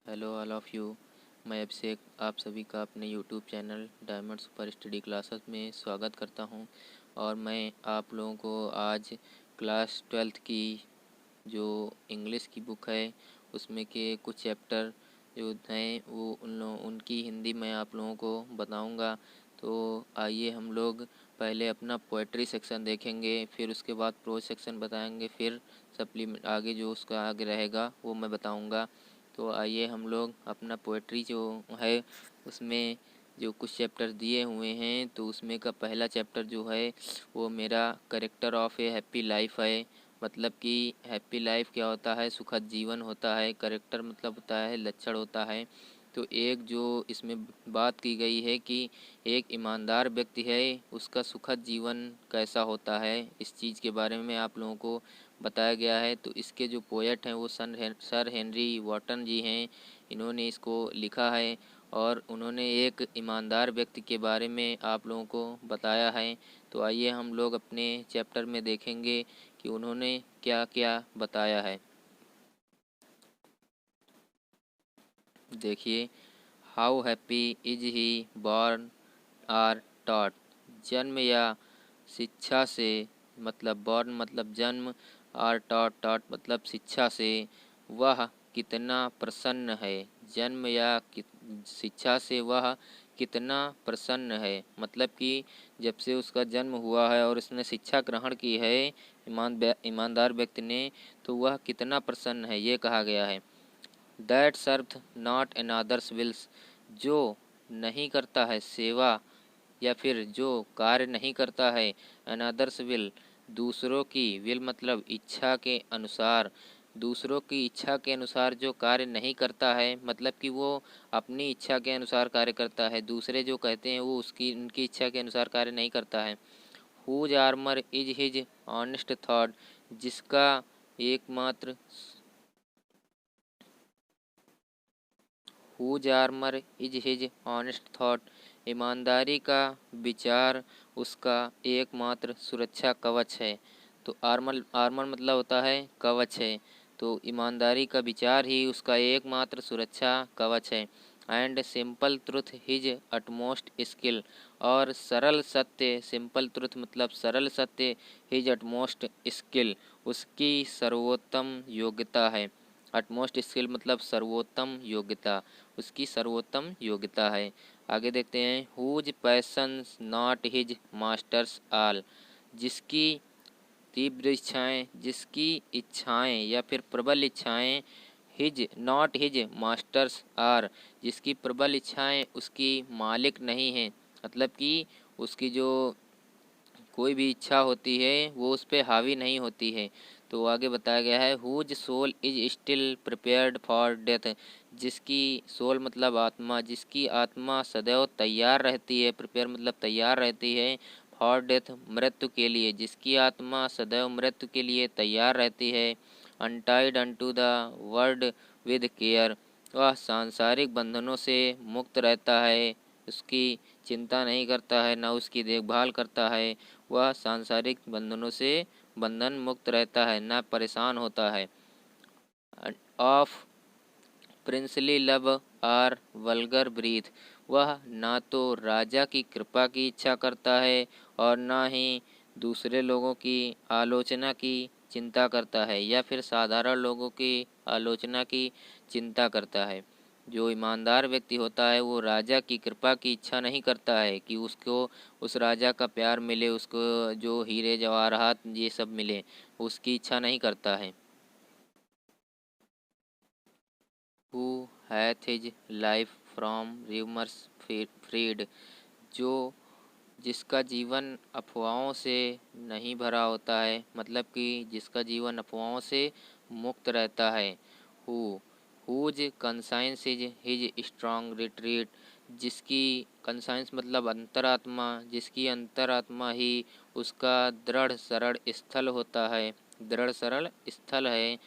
Hello all of you. मैं अभिषेक आप सभी का अपने YouTube channel diamond super study classes में स्वागत करता हूं। और मैं आप लोगों को आज क्लास 12th की जो इंग्लिश की बुक है उसमें के कुछ चैप्टर जो हैं वो उनकी हिंदी मैं आप लोगों को बताऊंगा। तो आइए हम लोग पहले अपना पोएट्री सेक्शन देखेंगे, फिर उसके बाद प्रोज सेक्शन बताएंगे, फिर सप्लीमेंट आगे जो उसका आगे रहेगा वो मैं बताऊंगा। तो आइए हम लोग अपना पोएट्री जो है उसमें जो कुछ चैप्टर दिए हुए हैं, तो उसमें का पहला चैप्टर जो है वो मेरा character of A happy life है। मतलब कि हैप्पी लाइफ क्या होता है, सुखद जीवन होता है। करेक्टर मतलब होता है लक्षण होता है। तो एक जो इसमें बात की गई है कि एक ईमानदार व्यक्ति है उसका सुखद जीवन कैसा होता है, इस चीज़ के बारे में आप लोगों को बताया गया है। तो इसके जो पोएट हैं वो सर हेनरी वॉटन जी हैं। इन्होंने इसको लिखा है और उन्होंने एक ईमानदार व्यक्ति के बारे में आप लोगों को बताया है। तो आइए हम लोग अपने चैप्टर में देखेंगे कि उन्होंने क्या क्या बताया है। देखिए, how happy is he born or taught. जन्म या शिक्षा से, मतलब बॉर्न मतलब जन्म, आर टॉट टॉट मतलब शिक्षा से, वह कितना प्रसन्न है। जन्म या शिक्षा से वह कितना प्रसन्न है, मतलब कि जब से उसका जन्म हुआ है और उसने शिक्षा ग्रहण की है ईमानदार व्यक्ति ने, तो वह कितना प्रसन्न है ये कहा गया है। That serve not another's wills, जो नहीं करता है सेवा या फिर जो कार्य नहीं करता है अनदर्स विल, दूसरों की विल मतलब इच्छा के अनुसार, दूसरों की इच्छा के अनुसार जो कार्य नहीं करता है, मतलब कि वो अपनी इच्छा के अनुसार कार्य करता है, दूसरे जो कहते हैं वो उसकी उनकी इच्छा के अनुसार कार्य नहीं करता है। Whose armour is his honest thought, जिसका एकमात्र whose armour is his honest thought, ईमानदारी का विचार उसका एकमात्र सुरक्षा कवच है। तो आर्मर आर्मर मतलब होता है कवच है, तो ईमानदारी का विचार ही उसका एकमात्र सुरक्षा कवच है। And simple truth his utmost skill, और सरल सत्य, सिंपल ट्रुथ मतलब सरल सत्य, हिज अटमोस्ट स्किल उसकी सर्वोत्तम योग्यता है। अटमोस्ट स्किल मतलब सर्वोत्तम योग्यता, उसकी सर्वोत्तम योग्यता है। आगे देखते हैं, whose passions not his masters are, जिसकी तीव्र इच्छाएं, जिसकी इच्छाएं या फिर प्रबल इच्छाएं his not his masters are, जिसकी प्रबल इच्छाएं उसकी मालिक नहीं हैं, मतलब कि उसकी जो कोई भी इच्छा होती है वो उस पर हावी नहीं होती है। तो आगे बताया गया है, whose soul is still prepared for death, जिसकी सोल मतलब आत्मा, जिसकी आत्मा सदैव तैयार रहती है, प्रिपेयर मतलब तैयार रहती है, फॉर डेथ मृत्यु के लिए, जिसकी आत्मा सदैव मृत्यु के लिए तैयार रहती है। Untied unto the word with care, वह सांसारिक बंधनों से मुक्त रहता है, उसकी चिंता नहीं करता है, न उसकी देखभाल करता है। वह सांसारिक बंधनों से बंधन मुक्त रहता है, न परेशान होता है। Of princely love or vulgar breath, वह ना तो राजा की कृपा की इच्छा करता है और ना ही दूसरे लोगों की आलोचना की चिंता करता है, या फिर साधारण लोगों की आलोचना की चिंता करता है। जो ईमानदार व्यक्ति होता है वो राजा की कृपा की इच्छा नहीं करता है कि उसको उस राजा का प्यार मिले, उसको जो हीरे जवाहरात ये सब मिले, उसकी इच्छा नहीं करता है। Who hath his life from rumours freed, जो जिसका जीवन अफवाहों से नहीं भरा होता है, मतलब कि जिसका जीवन अफवाहों से मुक्त रहता है। Who whose conscience is his strong retreat, जिसकी कंसाइंस मतलब अंतरात्मा, जिसकी अंतरात्मा ही उसका दृढ़ सरल स्थल होता है, दृढ़ सरल स्थल है।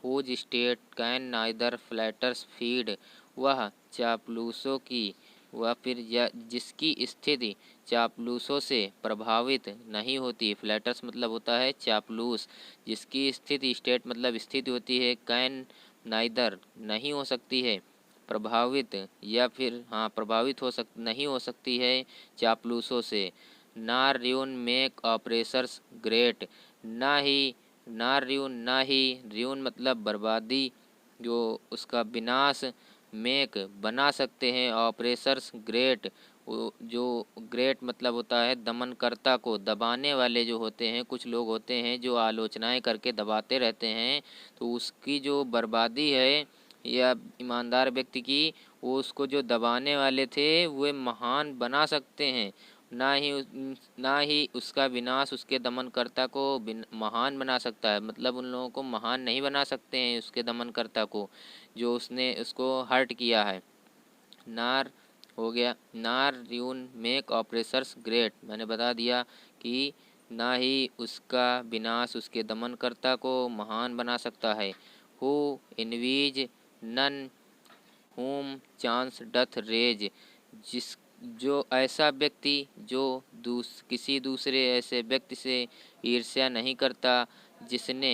Whose state can neither flatterers feed, वह चापलूसों की, वह फिर जिसकी स्थिति चापलूसों से प्रभावित नहीं होती। फ्लैटर्स मतलब होता है चापलूस, जिसकी स्थिति स्टेट मतलब स्थिति होती है, कैन नाइदर नहीं हो सकती है, प्रभावित या फिर प्रभावित नहीं हो सकती है चापलूसों से। नार र्यून मेक ऑपरेशर्स ग्रेट, ना ही नार र्यून ना ही, र्यून मतलब बर्बादी, जो उसका विनाश, मेक बना सकते हैं, ऑपरेशर्स ग्रेट, जो ग्रेट मतलब होता है दमनकर्ता को, दबाने वाले जो होते हैं, कुछ लोग होते हैं जो आलोचनाएं करके दबाते रहते हैं, तो उसकी जो बर्बादी है या ईमानदार व्यक्ति की, वो उसको जो दबाने वाले थे वे महान बना सकते हैं। ना ही उसका विनाश उसके दमनकर्ता को महान बना सकता है, मतलब उन लोगों को महान नहीं बना सकते हैं उसके दमनकर्ता को जो उसने उसको हर्ट किया है। नार हो गया, नार र्यून मेक ऑपरेशर्स ग्रेट, मैंने बता दिया कि ना ही उसका विनाश उसके दमनकर्ता को महान बना सकता है। Who envies none whom chance doth raise, जिस जो ऐसा व्यक्ति जो किसी दूसरे ऐसे व्यक्ति से ईर्ष्या नहीं करता, जिसने,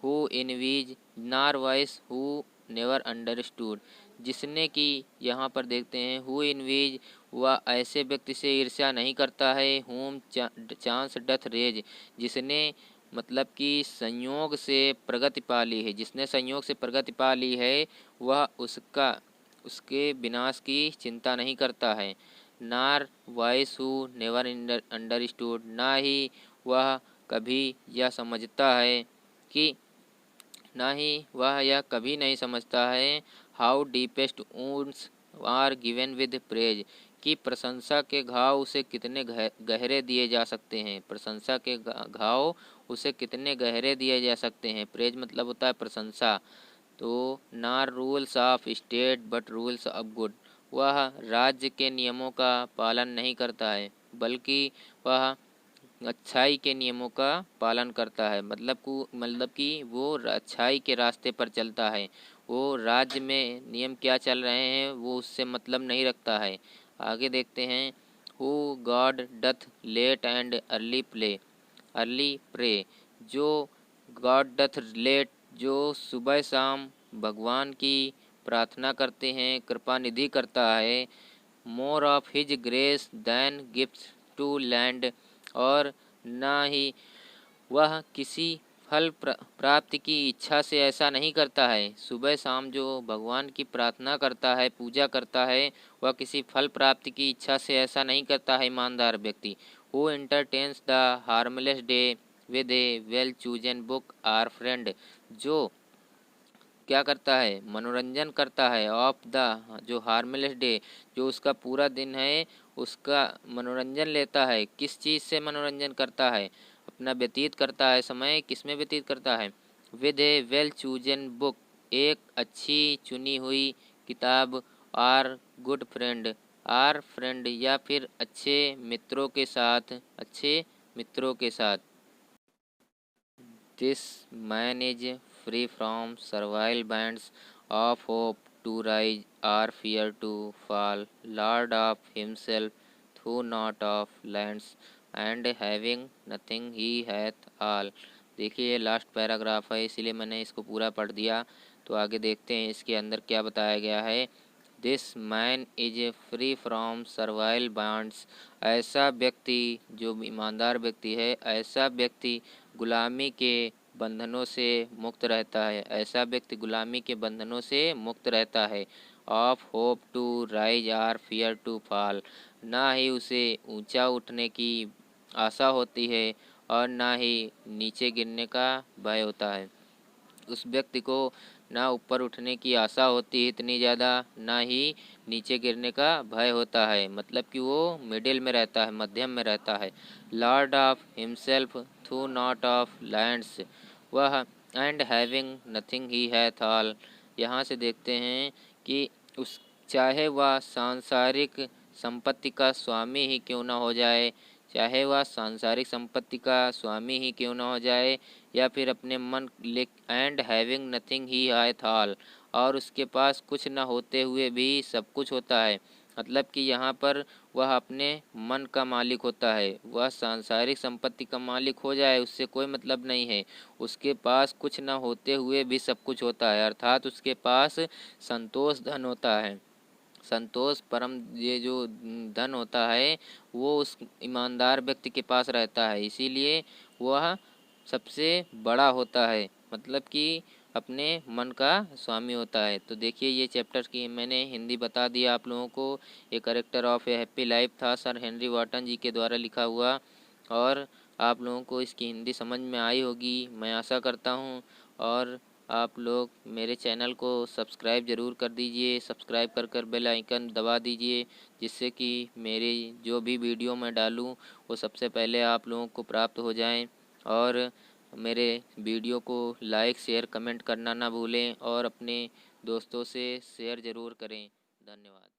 हु इनवीज नार वॉइस हु नेवर अंडरस्टूड, जिसने कि यहाँ पर देखते हैं हु इनवीज, वह ऐसे व्यक्ति से ईर्ष्या नहीं करता है, होम चांस डथ रेज, जिसने मतलब कि संयोग से प्रगति पा ली है, जिसने संयोग से प्रगति पा ली है, वह उसके विनाश की चिंता नहीं करता है। नार वाइस हु नेवर अंडरस्टूड, ना ही वह कभी यह समझता है कि, ना ही वह यह कभी नहीं समझता है, how deepest wounds are given with praise, कि प्रशंसा के घाव उसे कितने गहरे दिए जा सकते हैं, प्रशंसा के घाव उसे कितने गहरे दिए जा सकते हैं। प्रेज मतलब होता है प्रशंसा। तो नार rules of state but rules of good, वह राज्य के नियमों का पालन नहीं करता है, बल्कि वह अच्छाई के नियमों का पालन करता है, मतलब कि वो अच्छाई के रास्ते पर चलता है, वो राज्य में नियम क्या चल रहे हैं वो उससे मतलब नहीं रखता है। आगे देखते हैं, who God doth late and early pray, जो गॉड डथ लेट, जो सुबह शाम भगवान की प्रार्थना करते हैं, कृपा निधि करता है, more of his grace than gifts to lend, और ना ही वह किसी फल प्राप्ति की इच्छा से ऐसा नहीं करता है। सुबह शाम जो भगवान की प्रार्थना करता है, पूजा करता है, वह किसी फल प्राप्ति की इच्छा से ऐसा नहीं करता है ईमानदार व्यक्ति। Who entertains the harmless day with a well chosen book or friend, जो क्या करता है, मनोरंजन करता है, ऑफ द जो हार्मलेस डे, जो उसका पूरा दिन है उसका मनोरंजन लेता है। किस चीज़ से मनोरंजन करता है, अपना व्यतीत करता है समय, किस में व्यतीत करता है, with a well chosen book, एक अच्छी चुनी हुई किताब, or good friend, or friend या फिर अच्छे मित्रों के साथ, अच्छे मित्रों के साथ। This man is free from servile bands of hope to rise or fear to fall, lord of himself, though not of lands, and having nothing he hath all। देखिए ये लास्ट पैराग्राफ है, इसीलिए मैंने इसको पूरा पढ़ दिया। तो आगे देखते हैं इसके अंदर क्या बताया गया है। This man is free from servile bonds, ऐसा व्यक्ति जो ईमानदार व्यक्ति है, ऐसा व्यक्ति गुलामी के बंधनों से मुक्त रहता है, ऐसा व्यक्ति गुलामी के बंधनों से मुक्त रहता है। Of hope to rise or fear to fall, ना ही उसे ऊंचा उठने की आशा होती है और ना ही नीचे गिरने का भय होता है। उस व्यक्ति को ना ऊपर उठने की आशा होती है इतनी ज़्यादा, ना ही नीचे गिरने का भय होता है, मतलब कि वो मिडिल में रहता है, मध्यम में रहता है। Lord of himself though not of lands, वह and having nothing he hath all, यहाँ से देखते हैं कि उस चाहे वह सांसारिक संपत्ति का स्वामी ही क्यों न हो जाए, चाहे वह सांसारिक संपत्ति का स्वामी ही क्यों न हो जाए, या फिर अपने मन and having nothing he hath all, और उसके पास कुछ न होते हुए भी सब कुछ होता है। मतलब कि यहाँ पर वह अपने मन का मालिक होता है। वह सांसारिक संपत्ति का मालिक हो जाए उससे कोई मतलब नहीं है, उसके पास कुछ न होते हुए भी सब कुछ होता है, अर्थात उसके पास संतोष धन होता है। संतोष परम ये जो धन होता है वो उस ईमानदार व्यक्ति के पास रहता है, इसीलिए वह सबसे बड़ा होता है, मतलब कि अपने मन का स्वामी होता है। तो देखिए ये चैप्टर की मैंने हिंदी बता दिया आप लोगों को। A character of A happy life था सर हेनरी वॉटन जी के द्वारा लिखा हुआ, और आप लोगों को इसकी हिंदी समझ में आई होगी मैं आशा करता हूँ। और आप लोग मेरे चैनल को सब्सक्राइब ज़रूर कर दीजिए, सब्सक्राइब कर बेल आइकन दबा दीजिए, जिससे कि मेरी जो भी वीडियो मैं डालूँ वो सबसे पहले आप लोगों को प्राप्त हो जाएं। और मेरे वीडियो को लाइक शेयर कमेंट करना ना भूलें और अपने दोस्तों से शेयर ज़रूर करें। धन्यवाद।